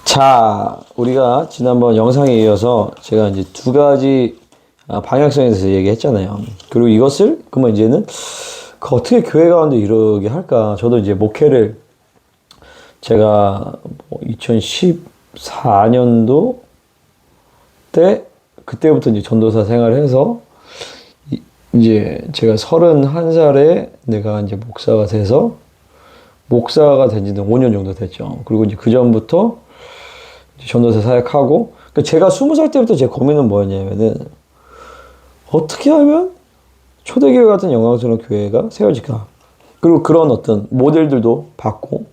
자, 우리가 지난번 영상에 이어서 제가 이제 두 가지 방향성에 대해서 얘기했잖아요. 그리고 이것을, 그러면 이제는 어떻게 교회 가운데 이러게 할까? 저도 이제 목회를 제가 2014년도 때, 그때부터 이제 전도사 생활을 해서, 이제 제가 31살에 내가 이제 목사가 돼서, 목사가 된 지는 5년 정도 됐죠. 그리고 이제 그 전부터 전도사 사역하고, 제가 20살 때부터 제 고민은 뭐였냐면은, 어떻게 하면 초대교회 같은 영광스러운 교회가 세워질까? 그리고 그런 어떤 모델들도 봤고,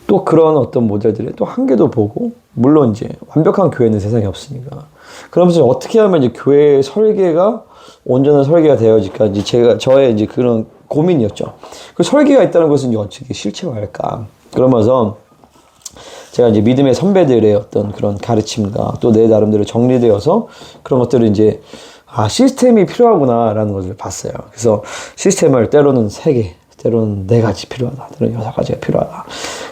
또 그런 어떤 모델들의 또 한계도 보고, 물론 이제 완벽한 교회는 세상에 없으니까. 그러면서 어떻게 하면 이제 교회의 설계가 온전한 설계가 되어질까? 이제 저의 이제 그런 고민이었죠. 그 설계가 있다는 것은 이제 어떻게 실체화할까? 그러면서 제가 이제 믿음의 선배들의 어떤 그런 가르침과 또 내 나름대로 정리되어서 그런 것들을 이제 시스템이 필요하구나라는 것을 봤어요. 그래서 시스템을 때로는 3개, 때로는 4가지 필요하다, 때로는 6가지가 필요하다.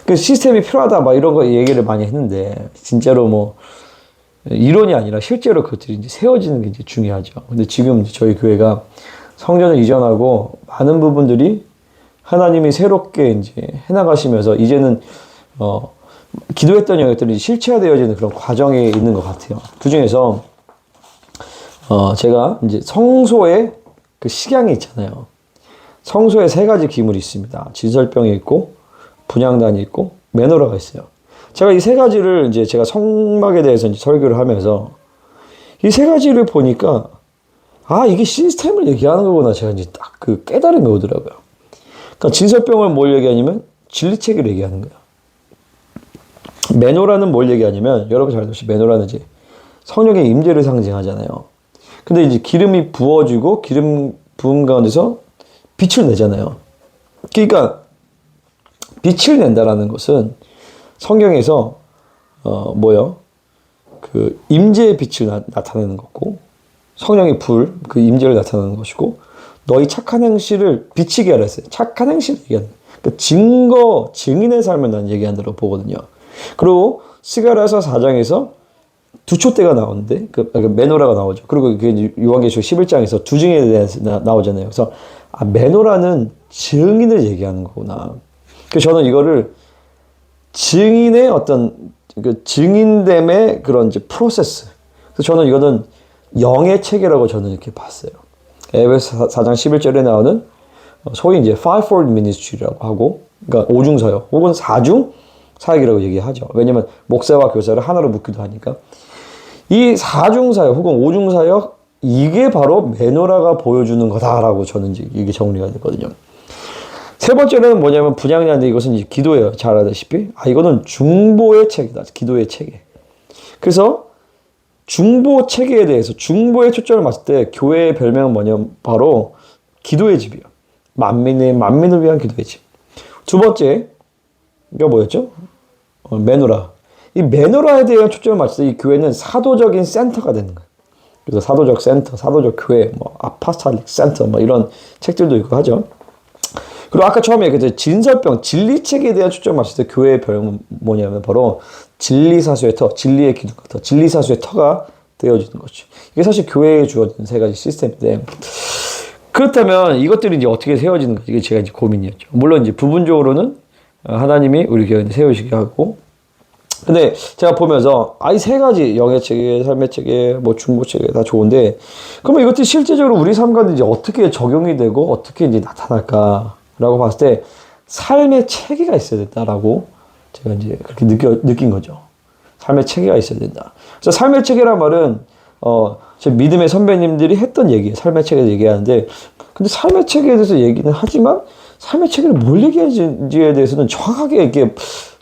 그 시스템이 필요하다 막 이런 거 얘기를 많이 했는데 진짜로 뭐 이론이 아니라 실제로 그것들이 이제 세워지는 게 이제 중요하죠. 근데 지금 저희 교회가 성전을 이전하고 많은 부분들이 하나님이 새롭게 이제 해나가시면서 이제는 기도했던 영역들이 실체화되어지는 그런 과정에 있는 것 같아요. 그 중에서 제가 이제 성소의 그 식양이 있잖아요. 성소에 3가지 기물이 있습니다. 진설병이 있고 분향단이 있고 메노라가 있어요. 제가 이 3가지를 이제 제가 성막에 대해서 이제 설교를 하면서 이 3가지를 보니까 이게 시스템을 얘기하는 거구나. 제가 이제 딱 그 깨달음이 오더라고요. 그러니까 진설병을 뭘 얘기하냐면 진리체계를 얘기하는 거예요. 메노라는 뭘 얘기하냐면 여러분 잘 아시죠? 메노라는 이제 성령의 임재를 상징하잖아요. 근데 이제 기름이 부어지고 기름 부음 가운데서 빛을 내잖아요. 그러니까 빛을 낸다라는 것은 성경에서 그 임재의 빛을 나타내는 거고 성령의 불, 그 임재를 나타내는 것이고 너희 착한 행실을 비치게 하라 했어요. 착한 행실을 얘기하는 그러니까 증거, 증인의 삶을 난 얘기한다고 보거든요. 그리고 스가랴서 4장에서 두촛대가 나오는데 그 메노라가 나오죠. 그리고 그게 요한계시록 11장에서 두 증인에 대해서 나오잖아요. 그래서 메노라는 증인을 얘기하는 거구나. 그래서 저는 이거를 증인의 어떤 그 증인됨의 그런 이제 프로세스. 그래서 저는 이거는 영의 체계라고 저는 이렇게 봤어요. 에베소 4장 11절에 나오는 소위 이제 fivefold ministry라고 하고, 그러니까 5중사역 혹은 4중 사역이라고 얘기하죠. 왜냐면 목사와 교사를 하나로 묶기도 하니까. 이 4중 사역 혹은 5중 사역 이게 바로 메노라가 보여주는 거다라고 저는 이제 이게 정리가 됐거든요. 3번째는 뭐냐면 분향단인데 이것은 이제 기도예요. 잘 아다시피. 이거는 중보의 체계다. 기도의 체계. 그래서 중보 체계에 대해서 중보의 초점을 맞을 때 교회의 별명은 뭐냐면 바로 기도의 집이에요. 만민을 위한 기도의 집. 2번째 이거 뭐였죠? 메노라. 이 메노라에 대한 초점을 맞출 때 이 교회는 사도적인 센터가 되는 거예요. 그래서 사도적 센터, 사도적 교회, 아파스탈릭 센터, 이런 책들도 있고 하죠. 그리고 아까 처음에 그 진설병, 진리체계에 대한 초점을 맞출 때 교회의 별명은 뭐냐면 바로 진리사수의 터, 진리의 기둥 터, 진리사수의 터가 되어지는 거죠. 이게 사실 교회에 주어진 3가지 시스템인데 그렇다면 이것들이 이제 어떻게 세워지는가 이게 제가 이제 고민이었죠. 물론 이제 부분적으로는 하나님이 우리 교회에 세우시게 하고, 근데 제가 보면서 이 3가지 영의 체계, 삶의 체계, 중보 체계 다 좋은데, 그러면 이것들이 실제적으로 우리 삶 가운데 이제 어떻게 적용이 되고 어떻게 이제 나타날까라고 봤을 때 삶의 체계가 있어야 된다라고 제가 이제 그렇게 느낀 거죠. 삶의 체계가 있어야 된다. 그래서 삶의 체계란 말은 제 믿음의 선배님들이 했던 얘기예요. 삶의 체계를 얘기하는데, 근데 삶의 체계에 대해서 얘기는 하지만 삶의 체계를 뭘 얘기하는지에 대해서는 정확하게 이렇게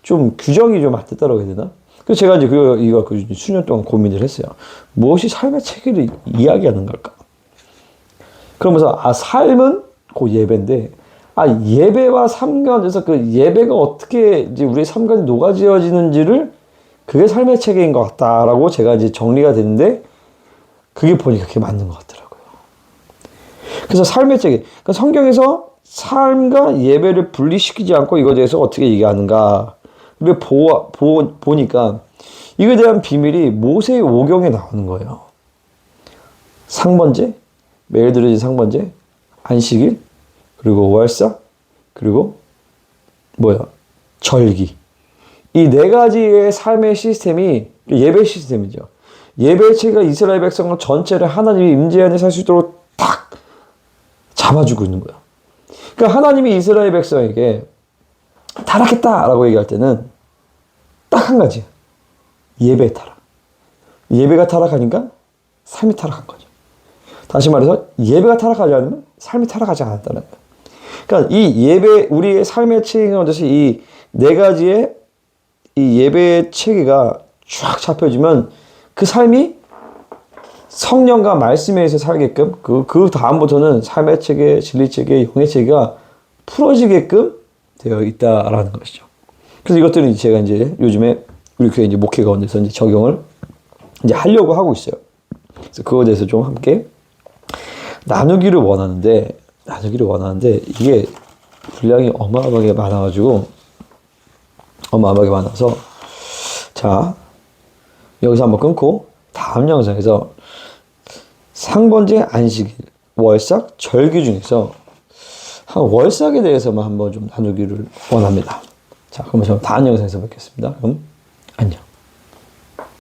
좀 규정이 좀 안 됐다고 해야 되나? 그래서 제가 이제 이거 수년 동안 고민을 했어요. 무엇이 삶의 체계를 이야기하는 걸까? 그러면서 삶은 그 예배인데, 예배와 삶 가운데서 그 예배가 어떻게 이제 우리의 삶 가운데 녹아지어지는지를 그게 삶의 체계인 것 같다라고 제가 이제 정리가 됐는데, 그게 보니까 그게 맞는 것 같더라고요. 그래서 삶의 체계. 그러니까 성경에서 삶과 예배를 분리시키지 않고 이거에 대해서 어떻게 얘기하는가를 보니까 이거에 대한 비밀이 모세의 오경에 나오는 거예요. 상번제, 매일 드려진 상번제, 안식일, 그리고 월삭, 그리고 절기. 이 네 가지의 삶의 시스템이 예배 시스템이죠. 예배 체계가 이스라엘 백성 전체를 하나님의 임재 안에 살 수 있도록 딱 잡아주고 있는 거예요. 그러니까 하나님이 이스라엘 백성에게 타락했다라고 얘기할 때는 딱 한 가지. 예배 타락. 예배가 타락하니까 삶이 타락한 거죠. 다시 말해서 예배가 타락하지 않으면 삶이 타락하지 않았다는 거예요. 그러니까 이 예배, 우리의 삶의 체계가 얻어서 이 네 가지의 이 예배의 체계가 쫙 잡혀지면 그 삶이 성령과 말씀에 의해서 살게끔 그 다음부터는 삶의 체계, 진리 체계, 영의 체계가 풀어지게끔 되어 있다라는 것이죠. 그래서 이것들은 제가 이제 요즘에 우리 교회 이제 목회 가운데서 이제 적용을 이제 하려고 하고 있어요. 그래서 그거에 대해서 좀 함께 나누기를 원하는데 이게 분량이 어마어마하게 많아서 자, 여기서 한번 끊고 다음 영상에서 상번제, 안식일, 월삭, 절기 중에서 한 월삭에 대해서만 한번 좀 나누기를 원합니다. 자, 그러면 저는 다음 영상에서 뵙겠습니다. 그럼 안녕.